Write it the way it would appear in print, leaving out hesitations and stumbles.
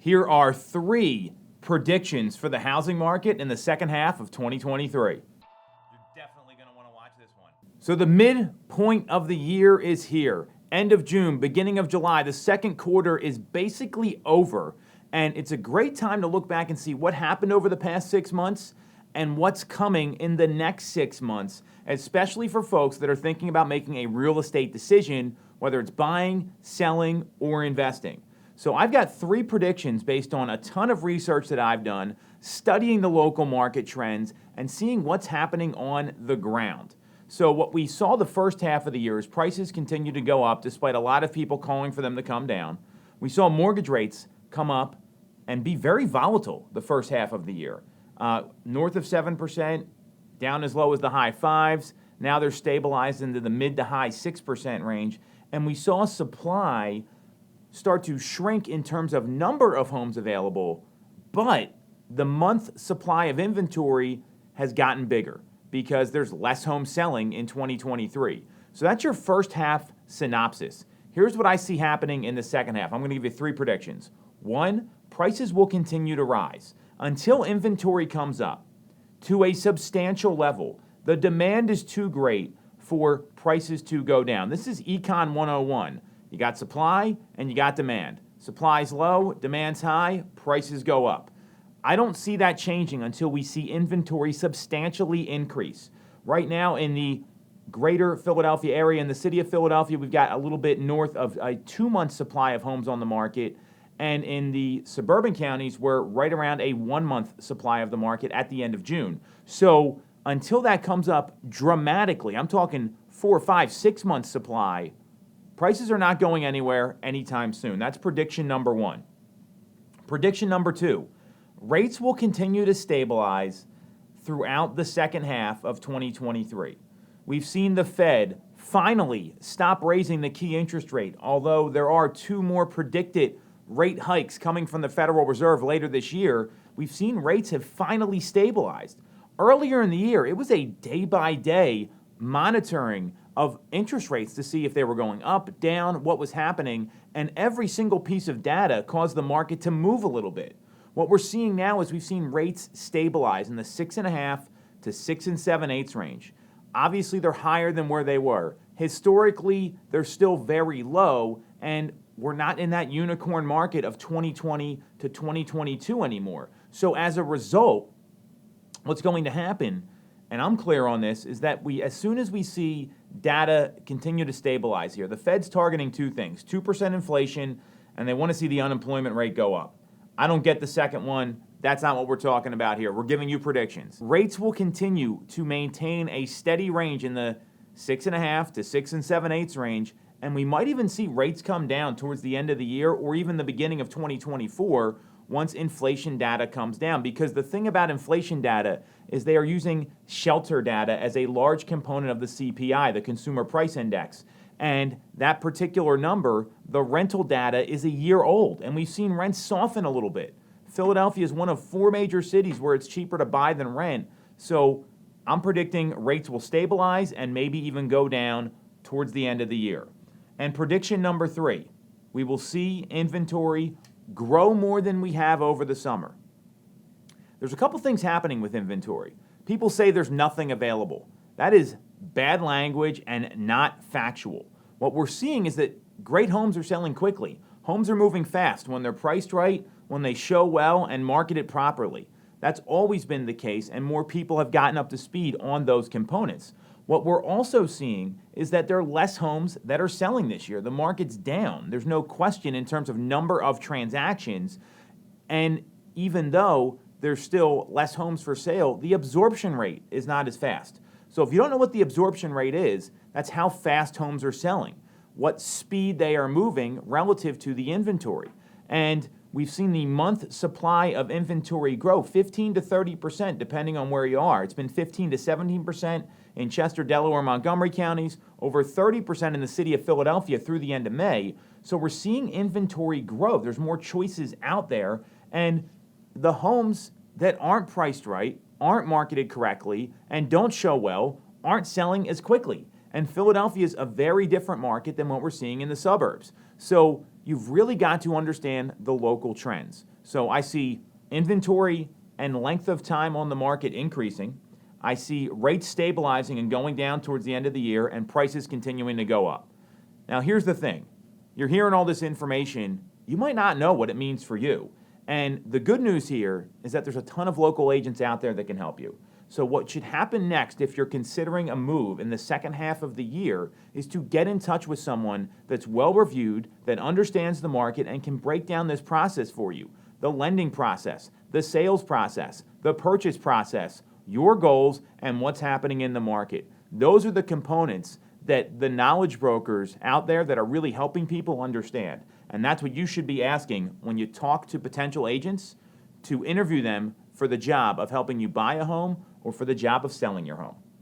Here are 3 predictions for the housing market in the second half of 2023. You're definitely going to want to watch this one. So the midpoint of the year is here. End of June, beginning of July. The second quarter is basically over. And it's a great time to look back and see what happened over the past 6 months and what's coming in the next 6 months, especially for folks that are thinking about making a real estate decision, whether it's buying, selling, or investing. So I've got 3 predictions based on a ton of research that I've done, studying the local market trends, and seeing what's happening on the ground. So what we saw the first half of the year is prices continue to go up despite a lot of people calling for them to come down. We saw mortgage rates come up and be very volatile the first half of the year. North of 7%, down as low as the high 5s. Now they're stabilized into the mid to high 6% range. And we saw supply start to shrink in terms of number of homes available, but the month supply of inventory has gotten bigger because there's less homes selling in 2023. So that's your first half synopsis. Here's what I see happening in the second half. I'm going to give you 3 predictions. 1, prices will continue to rise until inventory comes up to a substantial level. The demand is too great for prices to go down. This is Econ 101. You got supply and you got demand. Supply's low, demand's high, prices go up. I don't see that changing until we see inventory substantially increase. Right now in the greater Philadelphia area, in the city of Philadelphia, we've got a little bit north of a 2-month supply of homes on the market. And in the suburban counties, we're right around a 1-month supply of the market at the end of June. So until that comes up dramatically, I'm talking 4, 5, 6 months supply, prices are not going anywhere anytime soon. That's prediction number 1. Prediction number 2, rates will continue to stabilize throughout the second half of 2023. We've seen the Fed finally stop raising the key interest rate, although there are 2 more predicted rate hikes coming from the Federal Reserve later this year. We've seen rates have finally stabilized. Earlier in the year, it was a day-by-day monitoring of interest rates to see if they were going up, down, what was happening, and every single piece of data caused the market to move a little bit. What we're seeing now is we've seen rates stabilize in the 6.5 to 6 7/8 range. Obviously, they're higher than where they were. Historically, they're still very low, and we're not in that unicorn market of 2020 to 2022 anymore. So as a result, what's going to happen, and I'm clear on this, is that as soon as we see data continue to stabilize here, the Fed's targeting 2 things, 2% inflation, and they want to see the unemployment rate go up. I don't get the second one. That's not what we're talking about here. We're giving you predictions. Rates will continue to maintain a steady range in the 6.5 to 6 7/8 range, and we might even see rates come down towards the end of the year or even the beginning of 2024 once inflation data comes down. Because the thing about inflation data is they are using shelter data as a large component of the CPI, the Consumer Price Index. And that particular number, the rental data, is a year old, and we've seen rents soften a little bit. Philadelphia is one of 4 major cities where it's cheaper to buy than rent. So I'm predicting rates will stabilize and maybe even go down towards the end of the year. And prediction number 3, we will see inventory grow more than we have over the summer. There's a couple things happening with inventory. People say there's nothing available. That is bad language and not factual. What we're seeing is that great homes are selling quickly. Homes are moving fast when they're priced right, when they show well and marketed properly. That's always been the case, and more people have gotten up to speed on those components. What we're also seeing is that there are less homes that are selling this year. The market's down. There's no question in terms of number of transactions. And even though there's still less homes for sale, the absorption rate is not as fast. So if you don't know what the absorption rate is, that's how fast homes are selling, what speed they are moving relative to the inventory. And we've seen the month supply of inventory grow 15 to 30%, depending on where you are. It's been 15 to 17% in Chester, Delaware, Montgomery counties, over 30% in the city of Philadelphia through the end of May. So we're seeing inventory grow. There's more choices out there, and the homes that aren't priced right, aren't marketed correctly, and don't show well aren't selling as quickly. And Philadelphia is a very different market than what we're seeing in the suburbs. So you've really got to understand the local trends. So I see inventory and length of time on the market increasing. I see rates stabilizing and going down towards the end of the year and prices continuing to go up. Now, here's the thing. You're hearing all this information. You might not know what it means for you. And the good news here is that there's a ton of local agents out there that can help you. So what should happen next if you're considering a move in the second half of the year is to get in touch with someone that's well-reviewed, that understands the market, and can break down this process for you. The lending process, the sales process, the purchase process, your goals, and what's happening in the market. Those are the components that the knowledge brokers out there that are really helping people understand. And that's what you should be asking when you talk to potential agents to interview them for the job of helping you buy a home or for the job of selling your home.